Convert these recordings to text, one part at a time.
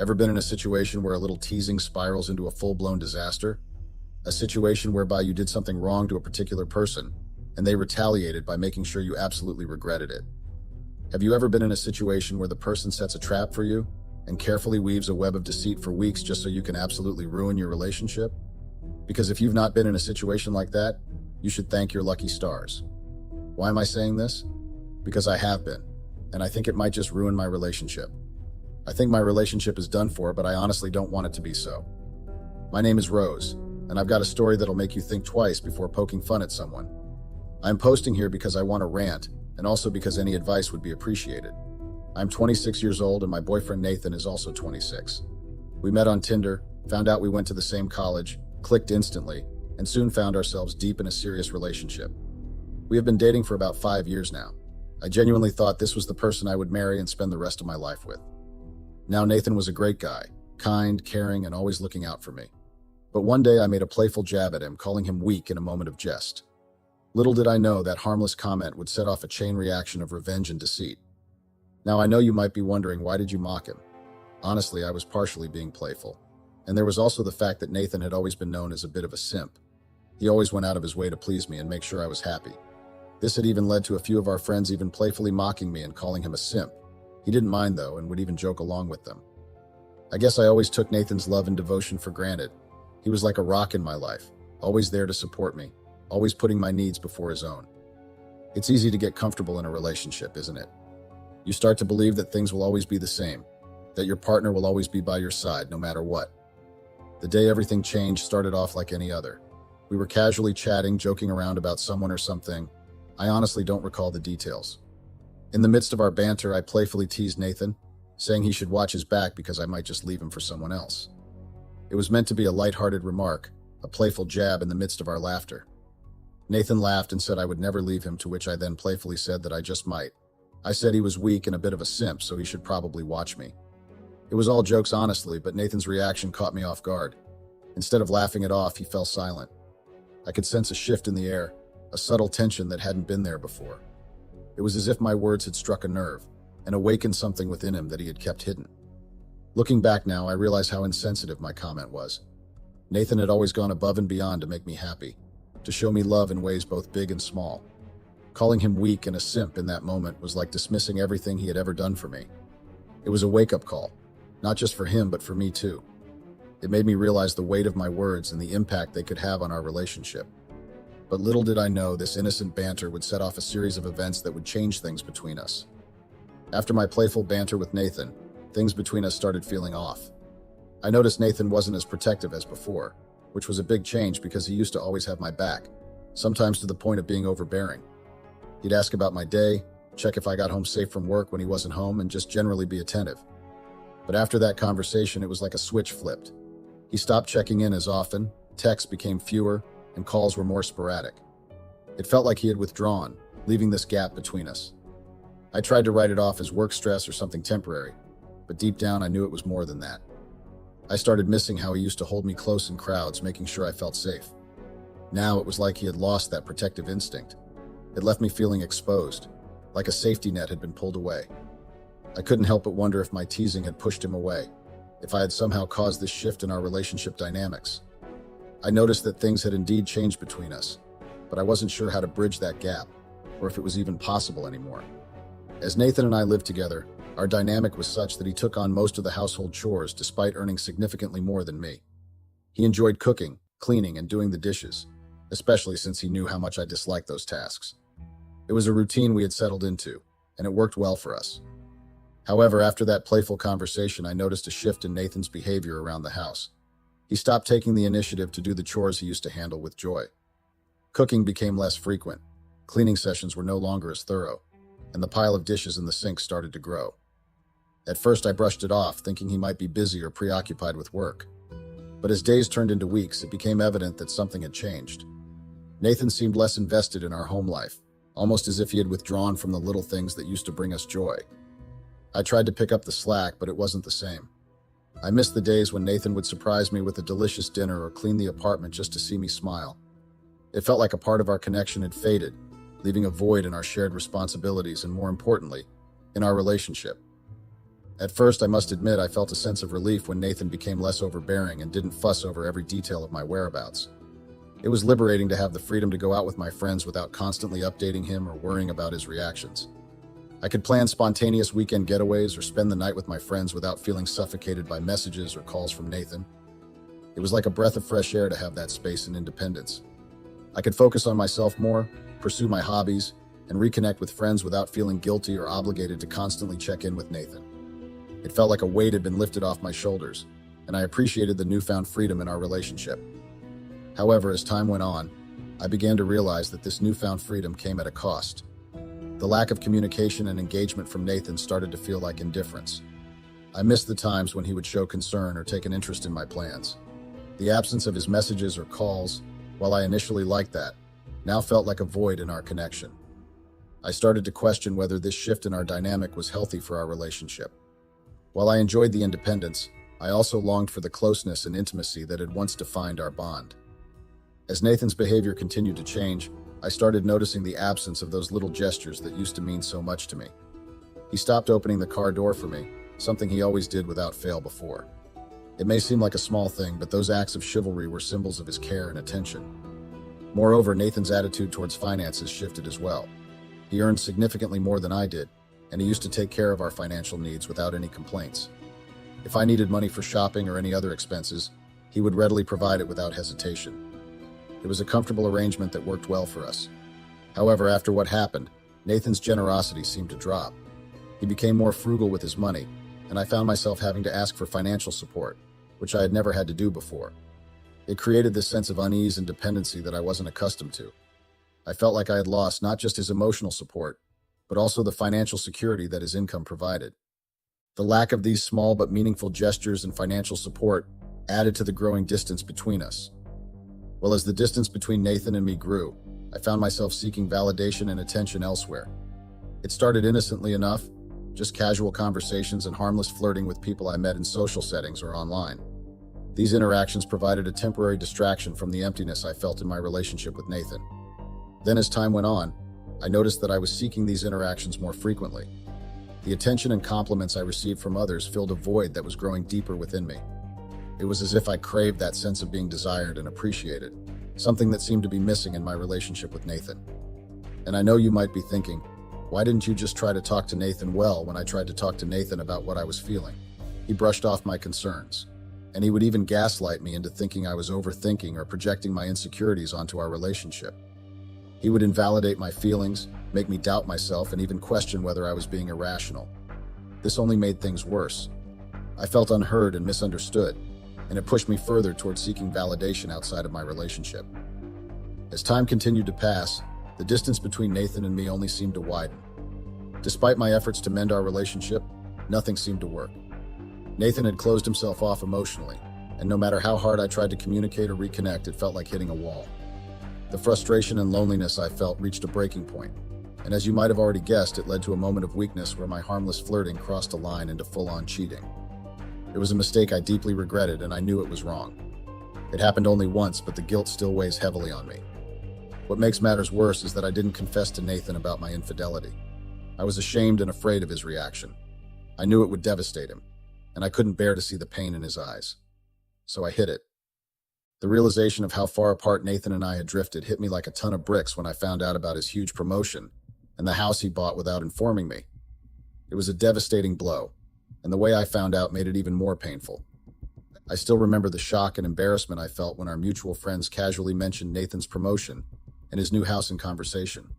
Ever been in a situation where a little teasing spirals into a full-blown disaster? A situation whereby you did something wrong to a particular person, and they retaliated by making sure you absolutely regretted it. Have you ever been in a situation where the person sets a trap for you and carefully weaves a web of deceit for weeks just so you can absolutely ruin your relationship? Because if you've not been in a situation like that, you should thank your lucky stars. Why am I saying this? Because I have been, and I think it might just ruin my relationship. I think my relationship is done for, but I honestly don't want it to be so. My name is Rose, and I've got a story that'll make you think twice before poking fun at someone. I'm posting here because I want to rant, and also because any advice would be appreciated. I'm 26 years old, and my boyfriend Nathan is also 26. We met on Tinder, found out we went to the same college, clicked instantly, and soon found ourselves deep in a serious relationship. We have been dating for about 5 years now. I genuinely thought this was the person I would marry and spend the rest of my life with. Now, Nathan was a great guy, kind, caring, and always looking out for me. But one day I made a playful jab at him, calling him weak in a moment of jest. Little did I know that harmless comment would set off a chain reaction of revenge and deceit. Now, I know you might be wondering, why did you mock him? Honestly, I was partially being playful. And there was also the fact that Nathan had always been known as a bit of a simp. He always went out of his way to please me and make sure I was happy. This had even led to a few of our friends even playfully mocking me and calling him a simp. He didn't mind though, and would even joke along with them. I guess I always took Nathan's love and devotion for granted. He was like a rock in my life, always there to support me, always putting my needs before his own. It's easy to get comfortable in a relationship, isn't it? You start to believe that things will always be the same, that your partner will always be by your side no matter what. The day everything changed started off like any other. We were casually chatting, joking around about someone or something. I honestly don't recall the details. In the midst of our banter, I playfully teased Nathan, saying he should watch his back because I might just leave him for someone else. It was meant to be a lighthearted remark, a playful jab in the midst of our laughter. Nathan laughed and said I would never leave him, to which I then playfully said that I just might. I said he was weak and a bit of a simp, so he should probably watch me. It was all jokes, honestly, but Nathan's reaction caught me off guard. Instead of laughing it off, he fell silent. I could sense a shift in the air, a subtle tension that hadn't been there before. It was as if my words had struck a nerve and awakened something within him that he had kept hidden. Looking back now, I realize how insensitive my comment was. Nathan had always gone above and beyond to make me happy, to show me love in ways both big and small. Calling him weak and a simp in that moment was like dismissing everything he had ever done for me. It was a wake-up call, not just for him, but for me too. It made me realize the weight of my words and the impact they could have on our relationship. But little did I know this innocent banter would set off a series of events that would change things between us. After my playful banter with Nathan, things between us started feeling off. I noticed Nathan wasn't as protective as before, which was a big change because he used to always have my back, sometimes to the point of being overbearing. He'd ask about my day, check if I got home safe from work when he wasn't home, and just generally be attentive. But after that conversation, it was like a switch flipped. He stopped checking in as often, texts became fewer, and calls were more sporadic. It felt like he had withdrawn, leaving this gap between us. I tried to write it off as work stress or something temporary, but deep down I knew it was more than that. I started missing how he used to hold me close in crowds, making sure I felt safe. Now it was like he had lost that protective instinct. It left me feeling exposed, like a safety net had been pulled away. I couldn't help but wonder if my teasing had pushed him away, if I had somehow caused this shift in our relationship dynamics. I noticed that things had indeed changed between us, but I wasn't sure how to bridge that gap, or if it was even possible anymore. As Nathan and I lived together, our dynamic was such that he took on most of the household chores despite earning significantly more than me. He enjoyed cooking, cleaning, and doing the dishes, especially since he knew how much I disliked those tasks. It was a routine we had settled into, and it worked well for us. However, after that playful conversation, I noticed a shift in Nathan's behavior around the house. He stopped taking the initiative to do the chores he used to handle with joy. Cooking became less frequent, cleaning sessions were no longer as thorough, and the pile of dishes in the sink started to grow. At first I brushed it off, thinking he might be busy or preoccupied with work. But as days turned into weeks, it became evident that something had changed. Nathan seemed less invested in our home life, almost as if he had withdrawn from the little things that used to bring us joy. I tried to pick up the slack, but it wasn't the same. I missed the days when Nathan would surprise me with a delicious dinner or clean the apartment just to see me smile. It felt like a part of our connection had faded, leaving a void in our shared responsibilities and, more importantly, in our relationship. At first, I must admit I felt a sense of relief when Nathan became less overbearing and didn't fuss over every detail of my whereabouts. It was liberating to have the freedom to go out with my friends without constantly updating him or worrying about his reactions. I could plan spontaneous weekend getaways or spend the night with my friends without feeling suffocated by messages or calls from Nathan. It was like a breath of fresh air to have that space and independence. I could focus on myself more, pursue my hobbies, and reconnect with friends without feeling guilty or obligated to constantly check in with Nathan. It felt like a weight had been lifted off my shoulders, and I appreciated the newfound freedom in our relationship. However, as time went on, I began to realize that this newfound freedom came at a cost. The lack of communication and engagement from Nathan started to feel like indifference. I missed the times when he would show concern or take an interest in my plans. The absence of his messages or calls, while I initially liked that, now felt like a void in our connection. I started to question whether this shift in our dynamic was healthy for our relationship. While I enjoyed the independence, I also longed for the closeness and intimacy that had once defined our bond. As Nathan's behavior continued to change, I started noticing the absence of those little gestures that used to mean so much to me. He stopped opening the car door for me, something he always did without fail before. It may seem like a small thing, but those acts of chivalry were symbols of his care and attention. Moreover, Nathan's attitude towards finances shifted as well. He earned significantly more than I did, and he used to take care of our financial needs without any complaints. If I needed money for shopping or any other expenses, he would readily provide it without hesitation. It was a comfortable arrangement that worked well for us. However, after what happened, Nathan's generosity seemed to drop. He became more frugal with his money, and I found myself having to ask for financial support, which I had never had to do before. It created this sense of unease and dependency that I wasn't accustomed to. I felt like I had lost not just his emotional support, but also the financial security that his income provided. The lack of these small but meaningful gestures and financial support added to the growing distance between us. Well, as the distance between Nathan and me grew, I found myself seeking validation and attention elsewhere. It started innocently enough, just casual conversations and harmless flirting with people I met in social settings or online. These interactions provided a temporary distraction from the emptiness I felt in my relationship with Nathan. Then as time went on, I noticed that I was seeking these interactions more frequently. The attention and compliments I received from others filled a void that was growing deeper within me. It was as if I craved that sense of being desired and appreciated, something that seemed to be missing in my relationship with Nathan. And I know you might be thinking, why didn't you just try to talk to Nathan well when I tried to talk to Nathan about what I was feeling? He brushed off my concerns, and he would even gaslight me into thinking I was overthinking or projecting my insecurities onto our relationship. He would invalidate my feelings, make me doubt myself, and even question whether I was being irrational. This only made things worse. I felt unheard and misunderstood, and it pushed me further towards seeking validation outside of my relationship. As time continued to pass, the distance between Nathan and me only seemed to widen. Despite my efforts to mend our relationship, nothing seemed to work. Nathan had closed himself off emotionally, and no matter how hard I tried to communicate or reconnect, it felt like hitting a wall. The frustration and loneliness I felt reached a breaking point, and as you might have already guessed, it led to a moment of weakness where my harmless flirting crossed a line into full-on cheating. It was a mistake I deeply regretted, and I knew it was wrong. It happened only once, but the guilt still weighs heavily on me. What makes matters worse is that I didn't confess to Nathan about my infidelity. I was ashamed and afraid of his reaction. I knew it would devastate him, and I couldn't bear to see the pain in his eyes. So I hid it. The realization of how far apart Nathan and I had drifted hit me like a ton of bricks when I found out about his huge promotion and the house he bought without informing me. It was a devastating blow, and the way I found out made it even more painful. I still remember the shock and embarrassment I felt when our mutual friends casually mentioned Nathan's promotion and his new house in conversation.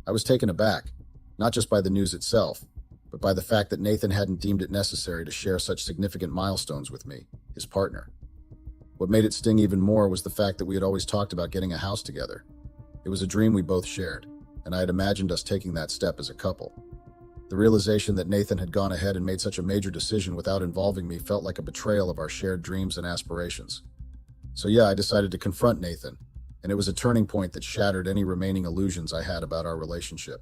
I was taken aback, not just by the news itself, but by the fact that Nathan hadn't deemed it necessary to share such significant milestones with me, his partner. What made it sting even more was the fact that we had always talked about getting a house together. It was a dream we both shared, and I had imagined us taking that step as a couple. The realization that Nathan had gone ahead and made such a major decision without involving me felt like a betrayal of our shared dreams and aspirations. So yeah, I decided to confront Nathan, and it was a turning point that shattered any remaining illusions I had about our relationship.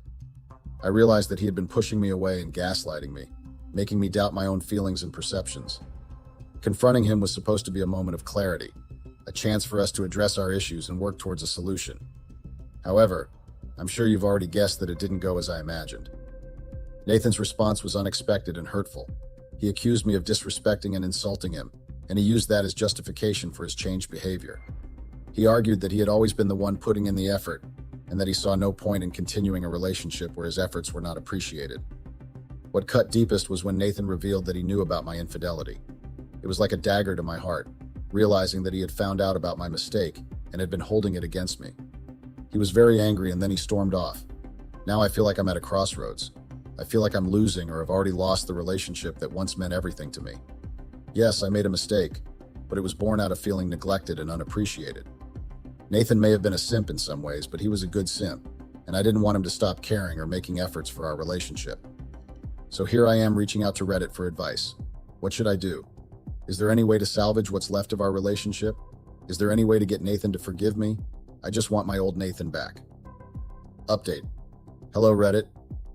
I realized that he had been pushing me away and gaslighting me, making me doubt my own feelings and perceptions. Confronting him was supposed to be a moment of clarity, a chance for us to address our issues and work towards a solution. However, I'm sure you've already guessed that it didn't go as I imagined. Nathan's response was unexpected and hurtful. He accused me of disrespecting and insulting him, and he used that as justification for his changed behavior. He argued that he had always been the one putting in the effort, and that he saw no point in continuing a relationship where his efforts were not appreciated. What cut deepest was when Nathan revealed that he knew about my infidelity. It was like a dagger to my heart, realizing that he had found out about my mistake and had been holding it against me. He was very angry and then he stormed off. Now I feel like I'm at a crossroads. I feel like I'm losing or have already lost the relationship that once meant everything to me. Yes, I made a mistake, but it was born out of feeling neglected and unappreciated. Nathan may have been a simp in some ways, but he was a good simp, and I didn't want him to stop caring or making efforts for our relationship. So here I am reaching out to Reddit for advice. What should I do? Is there any way to salvage what's left of our relationship? Is there any way to get Nathan to forgive me? I just want my old Nathan back. Update. Hello Reddit.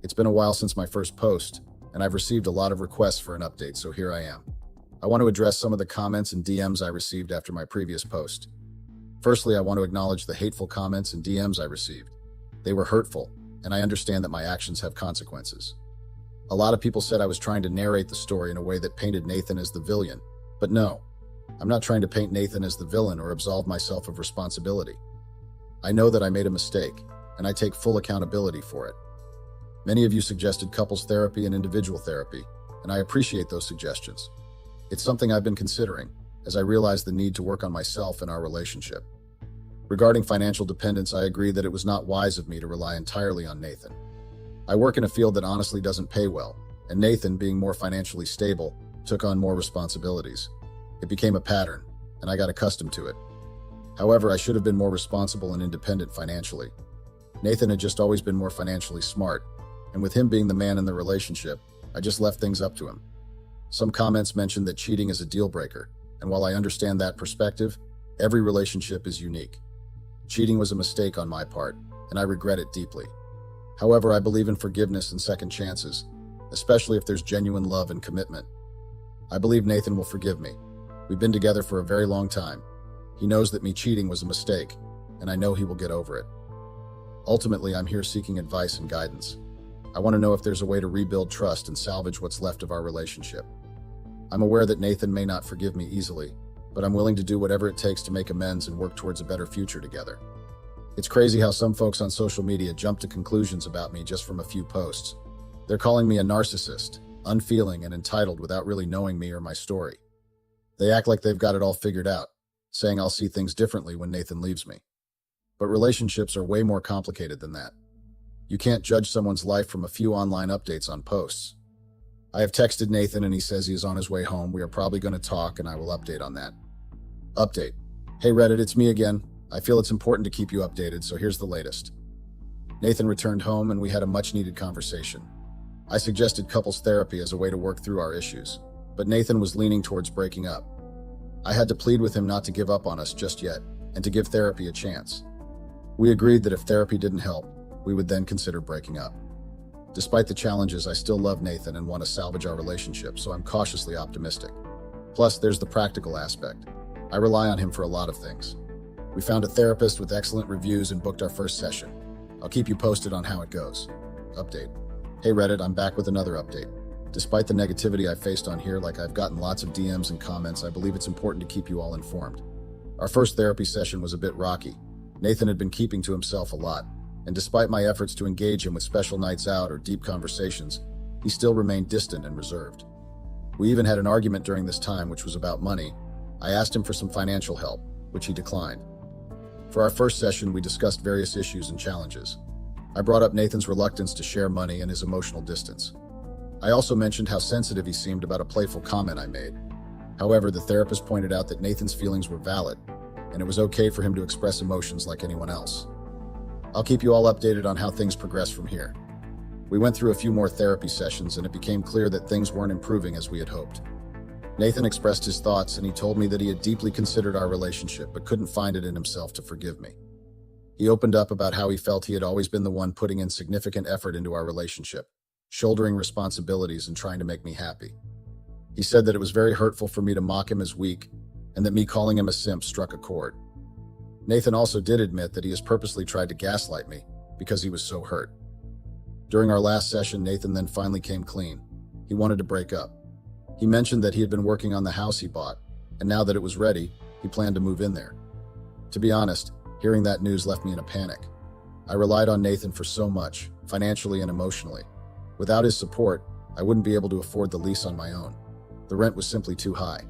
It's been a while since my first post, and I've received a lot of requests for an update, so here I am. I want to address some of the comments and DMs I received after my previous post. Firstly, I want to acknowledge the hateful comments and DMs I received. They were hurtful, and I understand that my actions have consequences. A lot of people said I was trying to narrate the story in a way that painted Nathan as the villain, but no, I'm not trying to paint Nathan as the villain or absolve myself of responsibility. I know that I made a mistake, and I take full accountability for it. Many of you suggested couples therapy and individual therapy, and I appreciate those suggestions. It's something I've been considering, as I realize the need to work on myself and our relationship. Regarding financial dependence, I agree that it was not wise of me to rely entirely on Nathan. I work in a field that honestly doesn't pay well, and Nathan, being more financially stable, took on more responsibilities. It became a pattern, and I got accustomed to it. However, I should have been more responsible and independent financially. Nathan had just always been more financially smart, and with him being the man in the relationship, I just left things up to him. Some comments mentioned that cheating is a deal breaker, and while I understand that perspective, every relationship is unique. Cheating was a mistake on my part, and I regret it deeply. However, I believe in forgiveness and second chances, especially if there's genuine love and commitment. I believe Nathan will forgive me. We've been together for a very long time. He knows that me cheating was a mistake, and I know he will get over it. Ultimately, I'm here seeking advice and guidance. I want to know if there's a way to rebuild trust and salvage what's left of our relationship. I'm aware that Nathan may not forgive me easily, but I'm willing to do whatever it takes to make amends and work towards a better future together. It's crazy how some folks on social media jump to conclusions about me just from a few posts. They're calling me a narcissist, unfeeling, and entitled without really knowing me or my story. They act like they've got it all figured out, saying I'll see things differently when Nathan leaves me. But relationships are way more complicated than that. You can't judge someone's life from a few online updates on posts. I have texted Nathan and he says he is on his way home. We are probably going to talk and I will update on that. Update. Hey Reddit, it's me again. I feel it's important to keep you updated, so here's the latest. Nathan returned home and we had a much-needed conversation. I suggested couples therapy as a way to work through our issues, but Nathan was leaning towards breaking up. I had to plead with him not to give up on us just yet and to give therapy a chance. We agreed that if therapy didn't help, we would then consider breaking up. Despite the challenges, I still love Nathan and want to salvage our relationship, so I'm cautiously optimistic. Plus, there's the practical aspect. I rely on him for a lot of things. We found a therapist with excellent reviews and booked our first session. I'll keep you posted on how it goes. Update. Hey Reddit, I'm back with another update. Despite the negativity I've faced on here, like I've gotten lots of DMs and comments, I believe it's important to keep you all informed. Our first therapy session was a bit rocky. Nathan had been keeping to himself a lot, and despite my efforts to engage him with special nights out or deep conversations, he still remained distant and reserved. We even had an argument during this time, which was about money. I asked him for some financial help, which he declined. For our first session, we discussed various issues and challenges. I brought up Nathan's reluctance to share money and his emotional distance. I also mentioned how sensitive he seemed about a playful comment I made. However, the therapist pointed out that Nathan's feelings were valid, and it was okay for him to express emotions like anyone else. I'll keep you all updated on how things progress from here. We went through a few more therapy sessions, and it became clear that things weren't improving as we had hoped. Nathan expressed his thoughts, and he told me that he had deeply considered our relationship but couldn't find it in himself to forgive me. He opened up about how he felt he had always been the one putting in significant effort into our relationship, shouldering responsibilities and trying to make me happy. He said that it was very hurtful for me to mock him as weak, and that me calling him a simp struck a chord. Nathan also did admit that he has purposely tried to gaslight me because he was so hurt. During our last session, Nathan then finally came clean. He wanted to break up. He mentioned that he had been working on the house he bought, and now that it was ready, he planned to move in there. To be honest, hearing that news left me in a panic. I relied on Nathan for so much, financially and emotionally. Without his support, I wouldn't be able to afford the lease on my own. The rent was simply too high.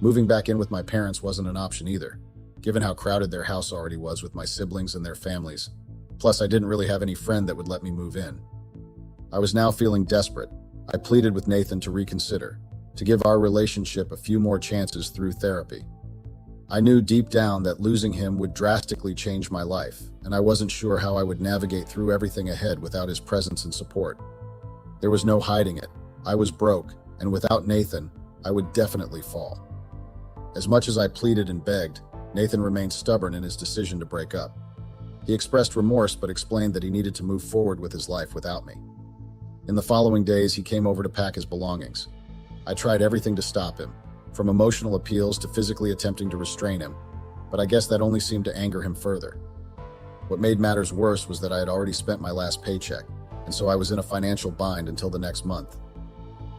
Moving back in with my parents wasn't an option either, given how crowded their house already was with my siblings and their families. Plus, I didn't really have any friend that would let me move in. I was now feeling desperate. I pleaded with Nathan to reconsider, to give our relationship a few more chances through therapy. I knew deep down that losing him would drastically change my life, and I wasn't sure how I would navigate through everything ahead without his presence and support. There was no hiding it. I was broke, and without Nathan, I would definitely fall. As much as I pleaded and begged, Nathan remained stubborn in his decision to break up. He expressed remorse but explained that he needed to move forward with his life without me. In the following days, he came over to pack his belongings. I tried everything to stop him, from emotional appeals to physically attempting to restrain him, but I guess that only seemed to anger him further. What made matters worse was that I had already spent my last paycheck, and so I was in a financial bind until the next month.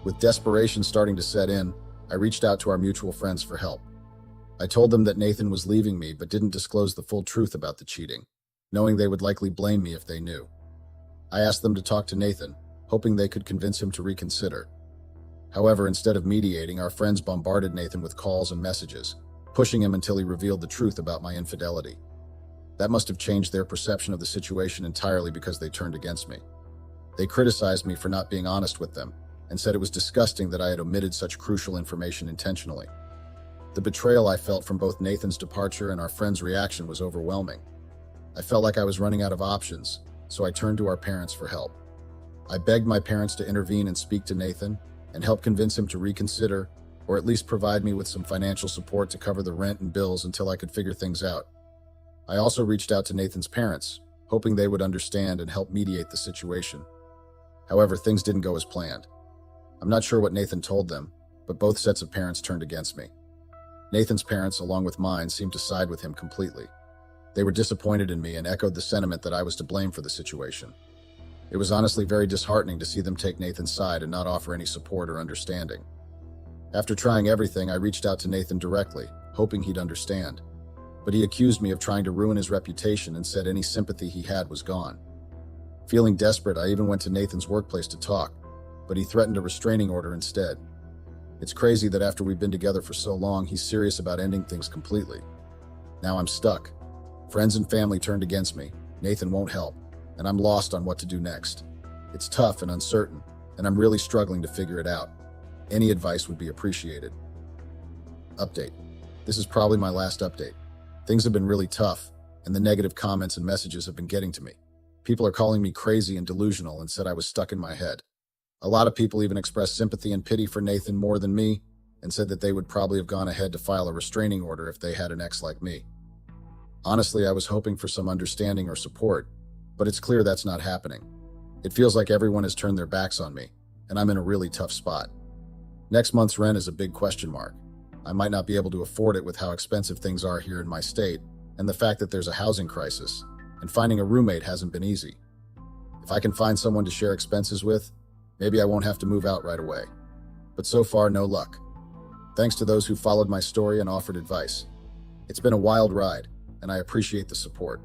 With desperation starting to set in, I reached out to our mutual friends for help. I told them that Nathan was leaving me but didn't disclose the full truth about the cheating, knowing they would likely blame me if they knew. I asked them to talk to Nathan, hoping they could convince him to reconsider. However, instead of mediating, our friends bombarded Nathan with calls and messages, pushing him until he revealed the truth about my infidelity. That must have changed their perception of the situation entirely because they turned against me. They criticized me for not being honest with them and said it was disgusting that I had omitted such crucial information intentionally. The betrayal I felt from both Nathan's departure and our friends' reaction was overwhelming. I felt like I was running out of options, so I turned to our parents for help. I begged my parents to intervene and speak to Nathan and help convince him to reconsider, or at least provide me with some financial support to cover the rent and bills until I could figure things out. I also reached out to Nathan's parents, hoping they would understand and help mediate the situation. However, things didn't go as planned. I'm not sure what Nathan told them, but both sets of parents turned against me. Nathan's parents, along with mine, seemed to side with him completely. They were disappointed in me and echoed the sentiment that I was to blame for the situation. It was honestly very disheartening to see them take Nathan's side and not offer any support or understanding. After trying everything, I reached out to Nathan directly, hoping he'd understand. But he accused me of trying to ruin his reputation and said any sympathy he had was gone. Feeling desperate, I even went to Nathan's workplace to talk, but he threatened a restraining order instead. It's crazy that after we've been together for so long, he's serious about ending things completely. Now I'm stuck. Friends and family turned against me. Nathan won't help, and I'm lost on what to do next. It's tough and uncertain, and I'm really struggling to figure it out. Any advice would be appreciated. Update. This is probably my last update. Things have been really tough, and the negative comments and messages have been getting to me. People are calling me crazy and delusional and said I was stuck in my head. A lot of people even expressed sympathy and pity for Nathan more than me, and said that they would probably have gone ahead to file a restraining order if they had an ex like me. Honestly, I was hoping for some understanding or support, but it's clear that's not happening. It feels like everyone has turned their backs on me, and I'm in a really tough spot. Next month's rent is a big question mark. I might not be able to afford it with how expensive things are here in my state, and the fact that there's a housing crisis, and finding a roommate hasn't been easy. If I can find someone to share expenses with, maybe I won't have to move out right away. But so far, no luck. Thanks to those who followed my story and offered advice. It's been a wild ride, and I appreciate the support.